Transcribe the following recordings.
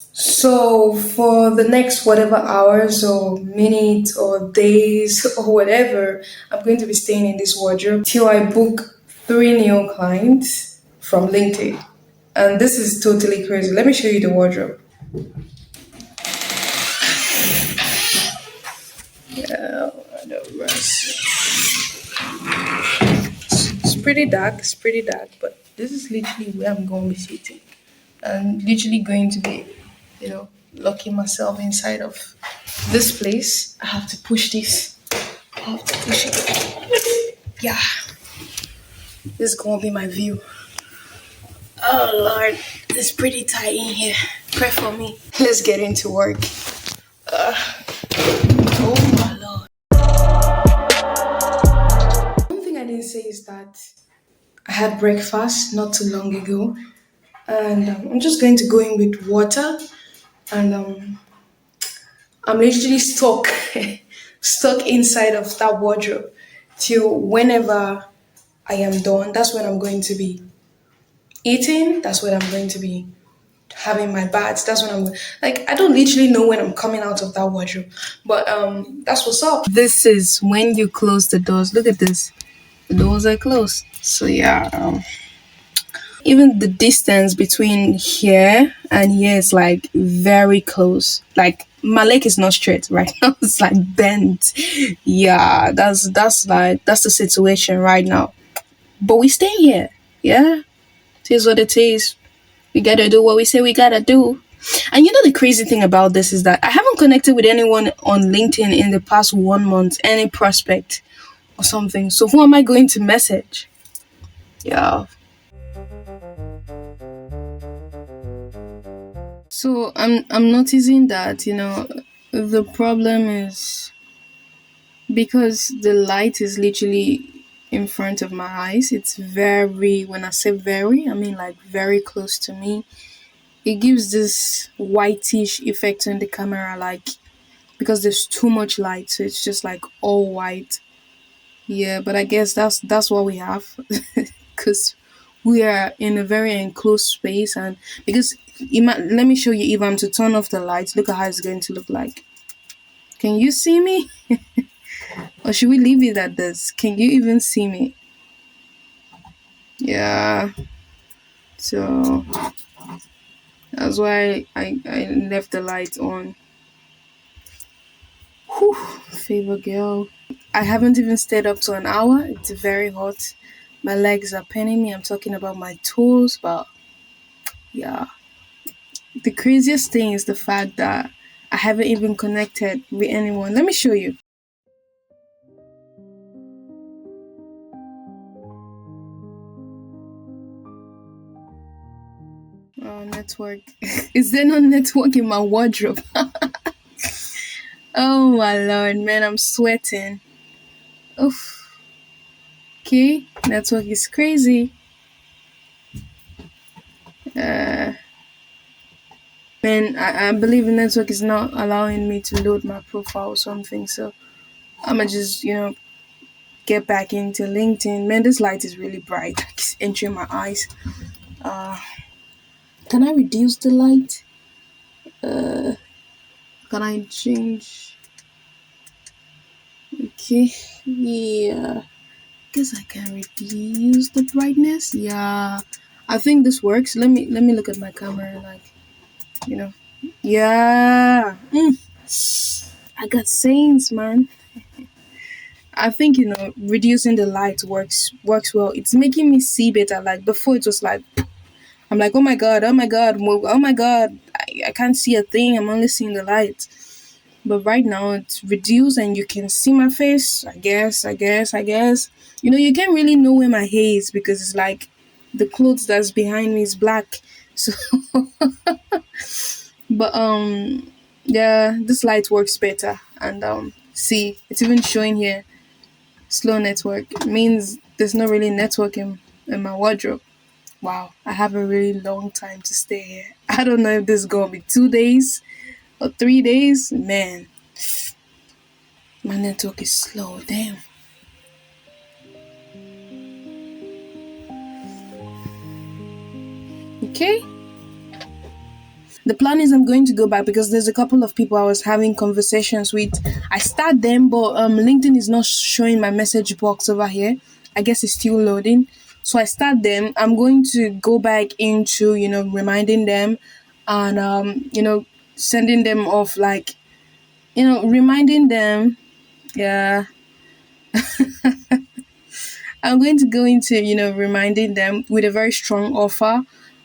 So for the next whatever hours or minutes or days or whatever, I'm going to be staying in this wardrobe till I book three new clients from LinkedIn. And this is totally crazy. Let me show you the wardrobe. The rest. It's pretty dark. It's pretty dark, but this is literally where I'm going to be sitting. I'm literally going to be, locking myself inside of this place. I have to push this. I have to push it. Yeah, this is gonna be my view. Oh Lord, it's pretty tight in here. Pray for me. Let's get into work. Oh my Lord. One thing I didn't say is that I had breakfast not too long ago, and I'm just going to go in with water, and I'm literally stuck, stuck inside of that wardrobe till whenever I am done. That's when I'm going to be eating. That's when I'm going to be having my baths. That's when I'm like I don't literally know when I'm coming out of that wardrobe, but that's what's up. This is when you close the doors. Look at this. The doors are closed. So yeah, even the distance between here and here is like very close. Like my leg is not straight right now. It's like bent. Yeah, that's the situation right now. But we stay here. Yeah, it is what it is. We gotta do what we say we gotta do. And you know the crazy thing about this is that I haven't connected with anyone on LinkedIn in the past 1 month, any prospect or something. So who am I going to message? Yeah. So I'm noticing that, the problem is because the light is literally in front of my eyes. It's very, when I say very, I mean like very close to me. It gives this whitish effect on the camera, like because there's too much light, so it's just like all white. Yeah, but I guess that's what we have, because we are in a very enclosed space, and because let me show you. If I'm to turn off the lights, look at how it's going to look like. Can you see me, or should we leave it at this? Can you even see me? Yeah. So that's why I left the lights on. Whew, favor girl. I haven't even stayed up to an hour. It's very hot. My legs are paining me. I'm talking about my toes, but yeah. The craziest thing is the fact that I haven't even connected with anyone. Let me show you. Oh, network. Is there no network in my wardrobe? Oh my lord, man, I'm sweating. Oof. Okay, network is crazy. Uh, Man, I believe the network is not allowing me to load my profile or something. So I'ma just, get back into LinkedIn. Man, this light is really bright. It's entering my eyes. Uh, can I reduce the light? Can I change? Okay, yeah. Guess I can reduce the brightness. Yeah, I think this works. Let me look at my camera. Like, you know, yeah. I got sayings, man. I think reducing the light works well. It's making me see better. Like before, it was like I'm like, oh my god, oh my god, oh my god, I can't see a thing. I'm only seeing the light. But right now, it's reduced and you can see my face. I guess. You can't really know where my hair is because it's like the clothes that's behind me is black. So, but yeah, this light works better. And see, it's even showing here. Slow network means there's not really network in my wardrobe. Wow, I have a really long time to stay here. I don't know if this is gonna be 2 days or 3 days. Man, my network is slow. Damn. Okay. The plan is I'm going to go back because there's a couple of people I was having conversations with. I start them, but LinkedIn is not showing my message box over here. I guess it's still loading. So I start them. I'm going to go back into, reminding them and, sending them off, like, reminding them. Yeah, I'm going to go into, reminding them with a very strong offer.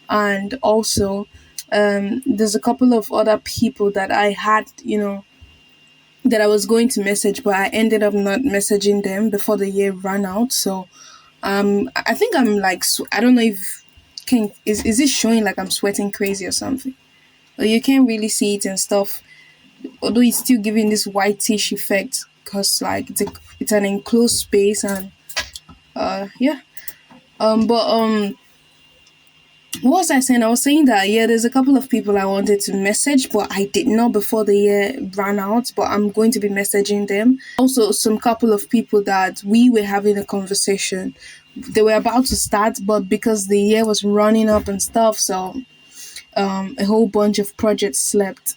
And also, there's a couple of other people that I had, that I was going to message, but I ended up not messaging them before the year ran out. So, I think I'm like, I don't know if is it showing like I'm sweating crazy or something? But you can't really see it and stuff. Although it's still giving this whitish effect because like it's an enclosed space and yeah. But what was I saying? I was saying that yeah, there's a couple of people I wanted to message, but I did not before the year ran out. But I'm going to be messaging them. Also, some couple of people that we were having a conversation. They were about to start, but because the year was running up and stuff, so a whole bunch of projects slept.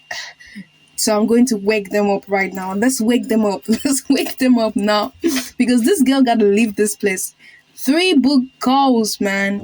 So I'm going to wake them up right now. Let's wake them up. Let's wake them up now, because this girl got to leave this place. 3 book calls, man.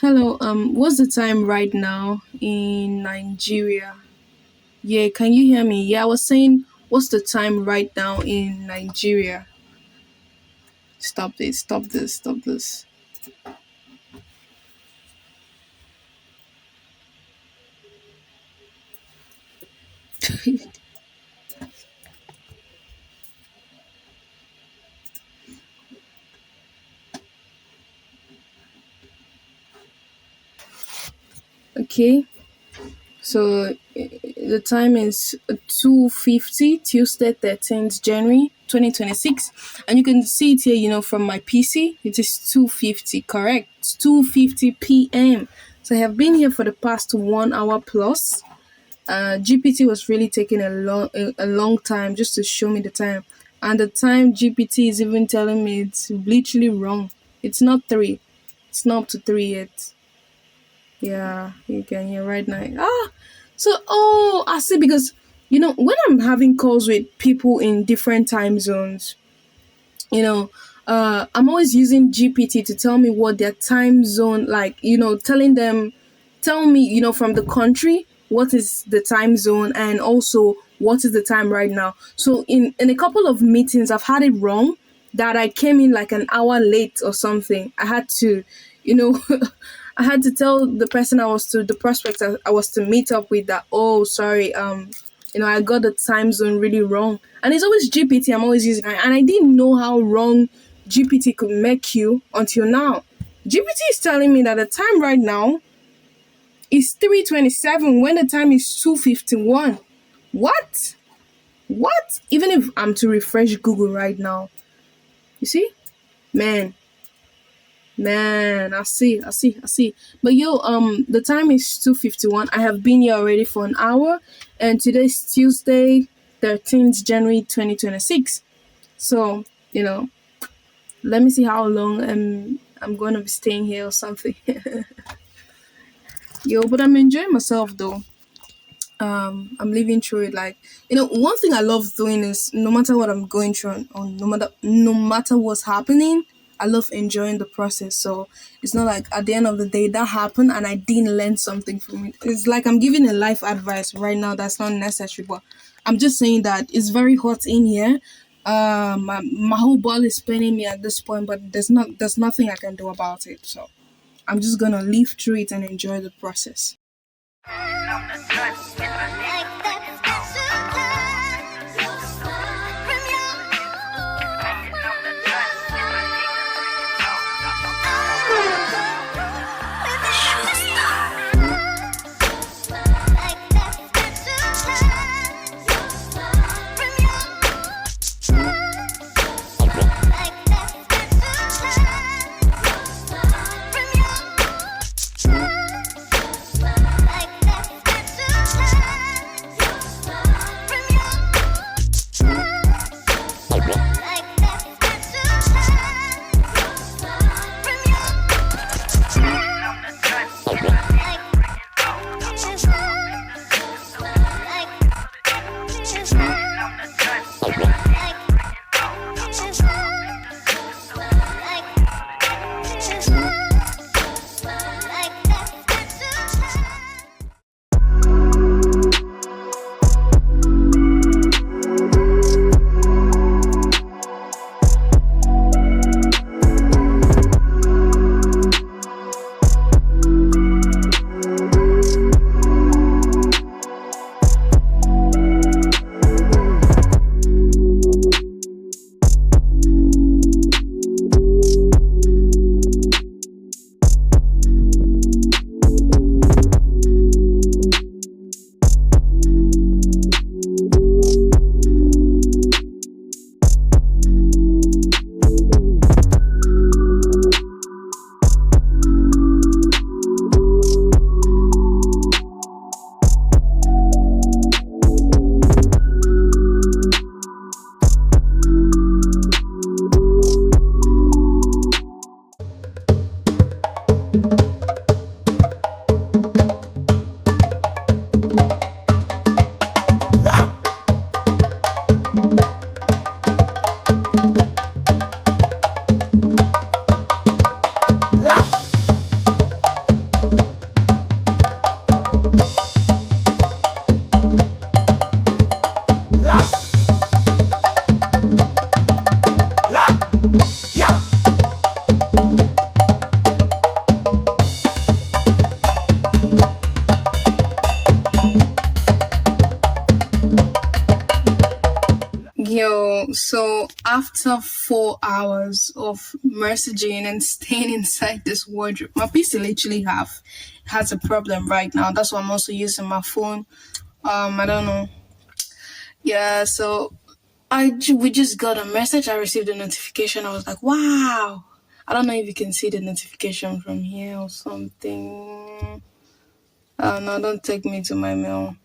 Hello, what's the time right now in Nigeria? Yeah, can you hear me? Yeah, I was saying, what's the time right now in Nigeria? Stop this, stop this, stop this. Okay, so the time is 2:50, Tuesday, 13th January 2026. And you can see it here, from my PC. It is 2:50, correct? It's 2:50 p.m. So I have been here for the past 1 hour plus. GPT was really taking a long time just to show me the time. And the time GPT is even telling me it's literally wrong. It's not 3. It's not up to 3 yet. Yeah, you can hear right now. So, I see, because, when I'm having calls with people in different time zones, you know I'm always using GPT to tell me what their time zone, like, telling them, tell me, from the country, what is the time zone, and also what is the time right now. So in a couple of meetings I've had it wrong, that I came in like an hour late or something. I had to, you know I had to tell the person the prospect I was to meet up with, that, oh, sorry, I got the time zone really wrong. And it's always GPT I'm always using. And I didn't know how wrong GPT could make you until now. GPT is telling me that the time right now is 3:27 when the time is 2:51. What? What? Even if I'm to refresh Google right now, you see? Man, I see. But yo, the time is 2:51. I have been here already for an hour, and today's Tuesday, 13th January 2026. So, let me see how long I'm gonna be staying here or something. Yo, but I'm enjoying myself though. I'm living through it. Like, one thing I love doing is, no matter what I'm going through, or no matter what's happening, I love enjoying the process. So it's not like at the end of the day that happened and I didn't learn something from it. It's like I'm giving a life advice right now that's not necessary, but I'm just saying that it's very hot in here. My whole body is paining me at this point, but there's nothing I can do about it. So I'm just gonna live through it and enjoy the process. Yo, so after 4 hours of messaging and staying inside this wardrobe, my PC literally has a problem right now. That's why I'm also using my phone. I don't know. Yeah, so we just got a message. I received a notification. I was like, wow. I don't know if you can see the notification from here or something. Oh no, don't take me to my mail.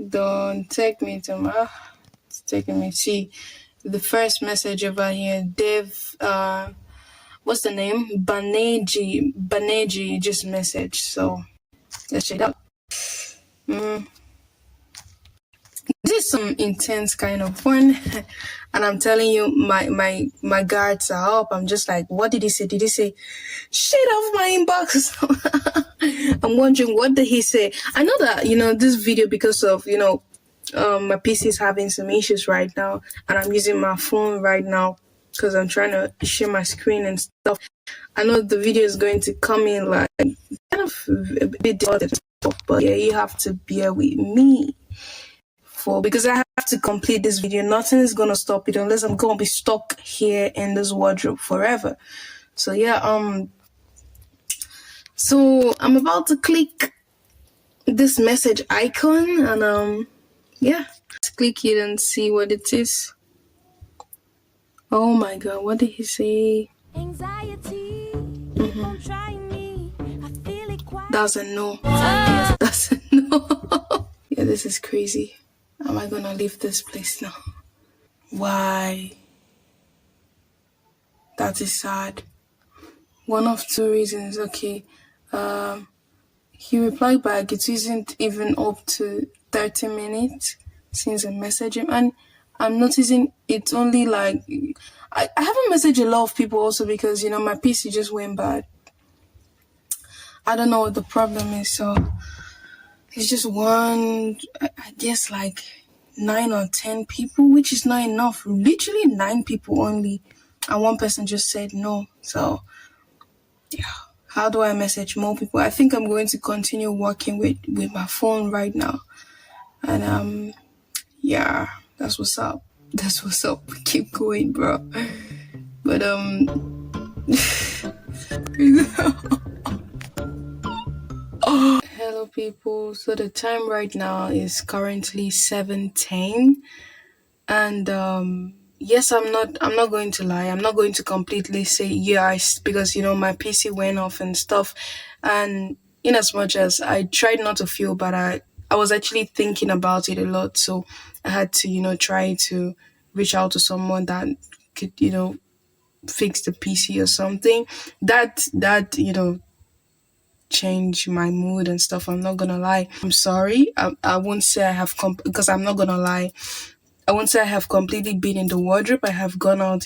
Don't take me to my. It's taking me. See, the first message over here, Dave. What's the name? Baneji just messaged. So let's check it out. This is some intense kind of one, and I'm telling you, my guards are up. I'm just like, what did he say? Did he say, shit off my inbox? I'm wondering, what did he say? I know that this video, because of my PC is having some issues right now, and I'm using my phone right now because I'm trying to share my screen and stuff. I know the video is going to come in like kind of a bit distorted and stuff, but yeah, you have to bear with me because I have to complete this video. Nothing is gonna stop it unless I'm gonna be stuck here in this wardrobe forever. So yeah, so I'm about to click this message icon, and yeah, let's click it and see what it is. Oh my god, what did he say? Anxiety. That's a no. That's a no. Yeah, this is crazy. Am I gonna leave this place now? Why? That is sad. One of two reasons. Okay. He replied back, it isn't even up to 30 minutes since I messaged him. And I'm noticing it's only like, I haven't messaged a lot of people also because, my PC just went bad. I don't know what the problem is. So it's just one, I guess like 9 or 10 people, which is not enough. Literally 9 people only. And one person just said no. So yeah. How do I message more people? I think I'm going to continue working with my phone right now. And yeah, that's what's up. That's what's up. Keep going, bro. But hello people. So the time right now is currently 7:10. And yes, I'm not going to lie. I'm not going to completely say yes because my PC went off and stuff. And in as much as I tried not to feel bad, I was actually thinking about it a lot. So I had to try to reach out to someone that could fix the PC or something. That change my mood and stuff. I'm not gonna lie. I'm sorry. I won't say I have because I'm not gonna lie. I won't say I have completely been in the wardrobe. I have gone out,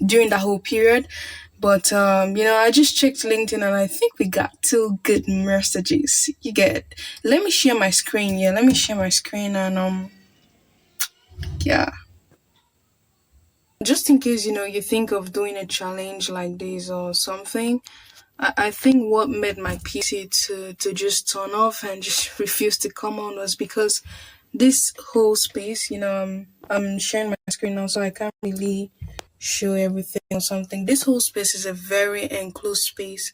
during that whole period. But I just checked LinkedIn and I think we got 2 good messages. You get. Let me share my screen. Yeah, let me share my screen and yeah. Just in case you think of doing a challenge like this or something. I think what made my PC to just turn off and just refuse to come on was because this whole space, I'm sharing my screen now, so I can't really show everything or something. This whole space is a very enclosed space,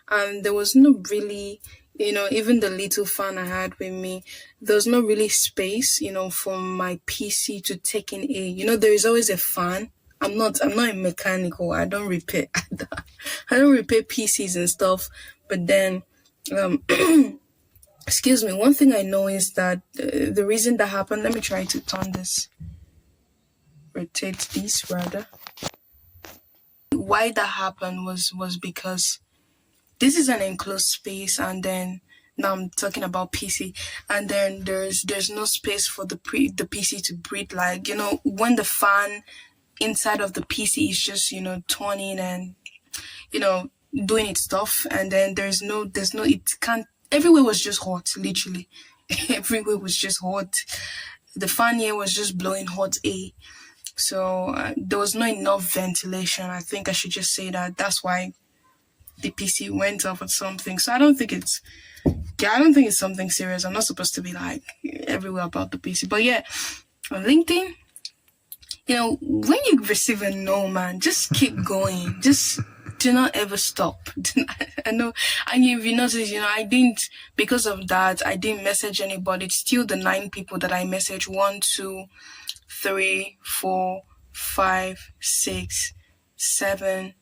and there was no really, even the little fan I had with me, there was no really space, for my PC to take in air. There is always a fan. I'm not a mechanical. I don't repair. I don't repair PCs and stuff. But then, excuse me. One thing I know is that the reason that happened. Let me try to turn this. Rotate this rather. Why that happened was because this is an enclosed space, and then now I'm talking about PC, and then there's no space for the PC to breathe. Like when the fan inside of the PC is just turning and doing its stuff, and then there's no it can't. Everywhere was just hot, literally. Everywhere was just hot. The fan here was just blowing hot air. So there was not enough ventilation. I think I should just say that. That's why the PC went off or something. So I don't think it's something serious. I'm not supposed to be like everywhere about the PC. But yeah, on LinkedIn, When you receive a no, man, just keep going. Just do not ever stop. I know, and if you notice, I didn't, because of that, I didn't message anybody. It's still the 9 people that I message. 1, 2, 3, 4, 5, 6, 7,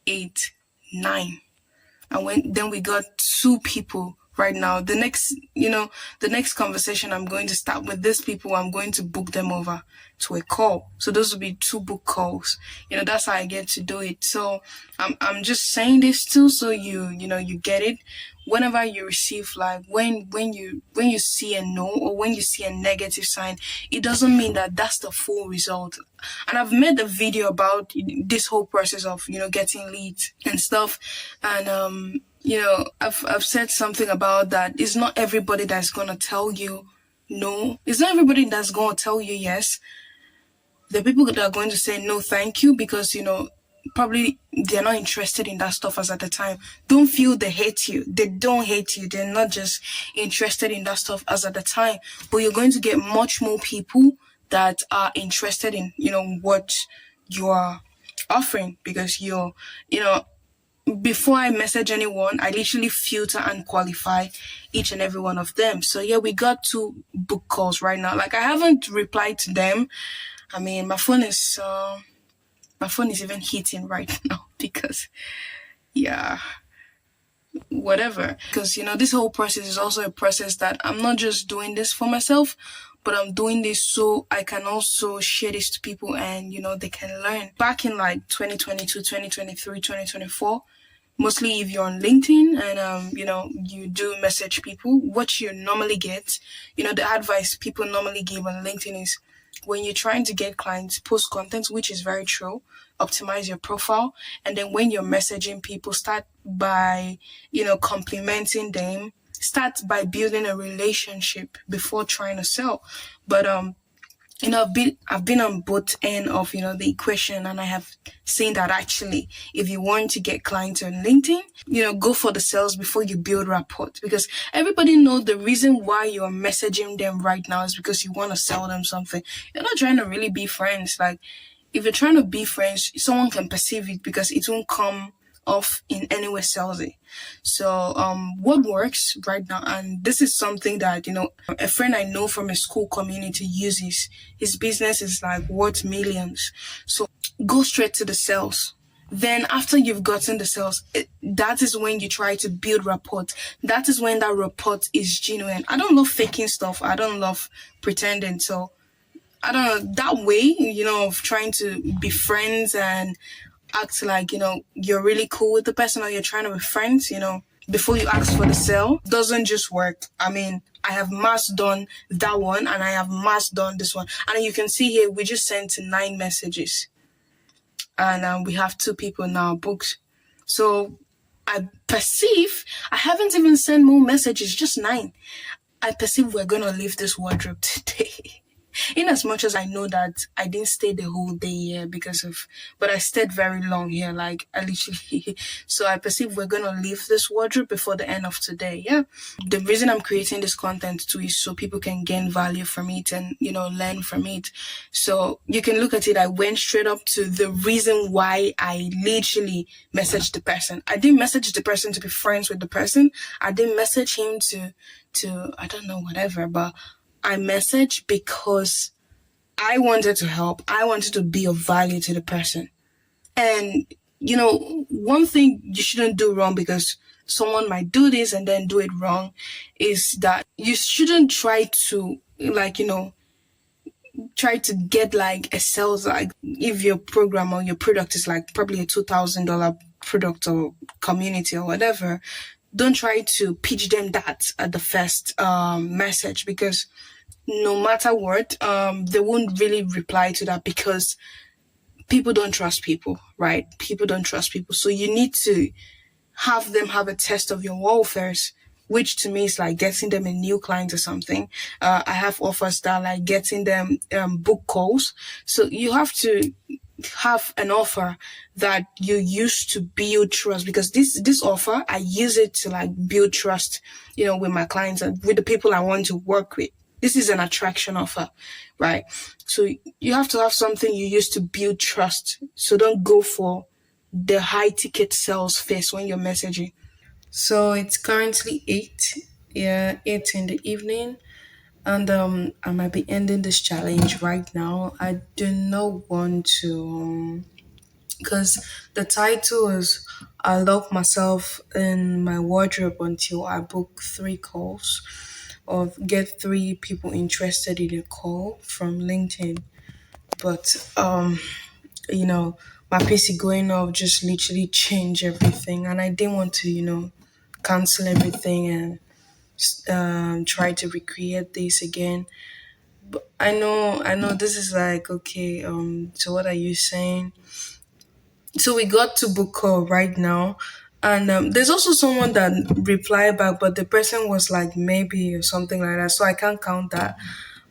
8, 9. And then we got 2 people right now. The next conversation I'm going to start with these people, I'm going to book them over to a call. So those will be 2 book calls. That's how I get to do it. So I'm just saying this too, so you get it. Whenever you receive, like, when you see a no, or when you see a negative sign, it doesn't mean that that's the full result. And I've made a video about this whole process of getting leads and stuff. And I've said something about that. It's not everybody that's gonna tell you no. It's not everybody that's gonna tell you yes. The people that are going to say no thank you, because probably they're not interested in that stuff as at the time. Don't feel they hate you. They don't hate you. They're not just interested in that stuff as at the time. But you're going to get much more people that are interested in what you are offering, because before I message anyone, I literally filter and qualify each and every one of them. So yeah, we got 2 book calls right now. Like, I haven't replied to them. I mean, my phone is even hitting right now, because yeah, whatever. Because this whole process is also a process that I'm not just doing this for myself, but I'm doing this so I can also share this to people, and they can learn. Back in like 2022, 2023, 2024, mostly if you're on LinkedIn and you do message people, what you normally get, the advice people normally give on LinkedIn is, when you're trying to get clients, post content, which is very true, optimize your profile, and then when you're messaging people, start by complimenting them, start by building a relationship before trying to sell. But I've been on both end of the equation, and I have seen that actually, if you want to get clients on LinkedIn, go for the sales before you build rapport, because everybody knows the reason why you're messaging them right now is because you want to sell them something. You're not trying to really be friends. Like, if you're trying to be friends, someone can perceive it, because it won't come off in any way salesy. So what works right now, and this is something that a friend I know from a school community uses. His business is like worth millions. So go straight to the sales. Then after you've gotten the sales, that is when you try to build rapport. That is when that rapport is genuine. I don't love faking stuff. I don't love pretending. So I don't know, that way, of trying to be friends and act like, you're really cool with the person, or you're trying to be friends, before you ask for the sale, doesn't just work. I mean, I have mass done that one, and I have mass done this one. And you can see here, we just sent 9 messages. And we have 2 people now booked. So I perceive, I haven't even sent more messages, just 9. I perceive we're going to leave this wardrobe today. In as much as I know that I didn't stay the whole day here but I stayed very long here, like I literally, so I perceive we're going to leave this wardrobe before the end of today. Yeah. The reason I'm creating this content too is so people can gain value from it and, learn from it. So you can look at it, I went straight up to the reason why I literally messaged the person. I didn't message the person to be friends with the person. I didn't message him to I don't know, whatever, but I messaged because I wanted to help. I wanted to be of value to the person. And, one thing you shouldn't do wrong, because someone might do this and then do it wrong, is that you shouldn't try to, try to get like a sales, like if your program or your product is like probably a $2,000 product or community or whatever, don't try to pitch them that at the first message, because no matter what, they won't really reply to that, because people don't trust people, right? People don't trust people. So you need to have them have a test of your wares, which to me is like getting them a new client or something. I have offers that are like getting them book calls. So you have to have an offer that you use to build trust, because this offer, I use it to like build trust, with my clients and with the people I want to work with. This is an attraction offer, right? So you have to have something you use to build trust. So don't go for the high ticket sales first when you're messaging. So it's currently 8, yeah, 8 in the evening. And I might be ending this challenge right now. I do not want to, because the title is I lock myself in my wardrobe until I book 3 calls or get 3 people interested in a call from LinkedIn. But you know, my PC going off just literally changed everything, and I didn't want to, cancel everything and try to recreate this again. I know this is like okay. So what are you saying? So we got to book call right now, and there's also someone that replied back, but the person was like maybe or something like that. So I can't count that.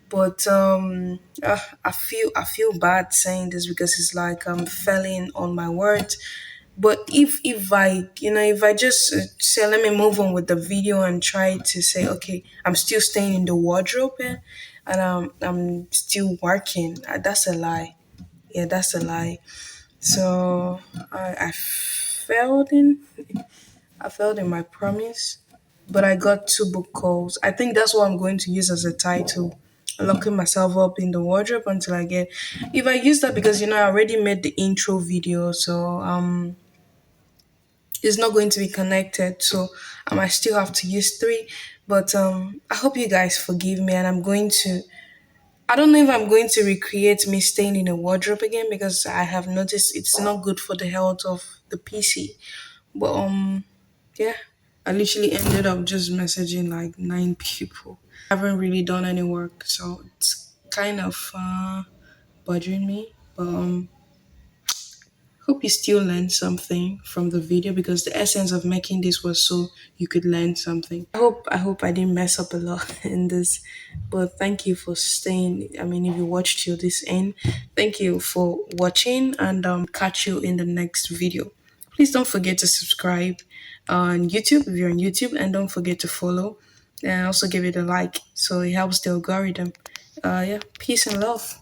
But I feel bad saying this because it's like I'm failing on my words. But if I if I just say let me move on with the video and try to say okay I'm still staying in the wardrobe and I'm still working, that's a lie. Yeah, that's a lie. So I failed in my promise, but I got 2 book calls. I think that's what I'm going to use as a title. Locking myself up in the wardrobe until I get. If I use that because I already made the intro video, so it's not going to be connected. So I might still have to use 3. But I hope you guys forgive me, and I'm going to. I don't know if I'm going to recreate me staying in a wardrobe again because I have noticed it's not good for the health of the PC. But yeah, I literally ended up just messaging like 9 people. I haven't really done any work, so it's kind of bothering me. But hope you still learned something from the video because the essence of making this was so you could learn something. I hope I didn't mess up a lot in this, but thank you for staying. I mean, if you watched till this end, thank you for watching, and catch you in the next video. Please don't forget to subscribe on YouTube if you're on YouTube, and don't forget to follow and also give it a like so it helps the algorithm. Yeah, peace and love.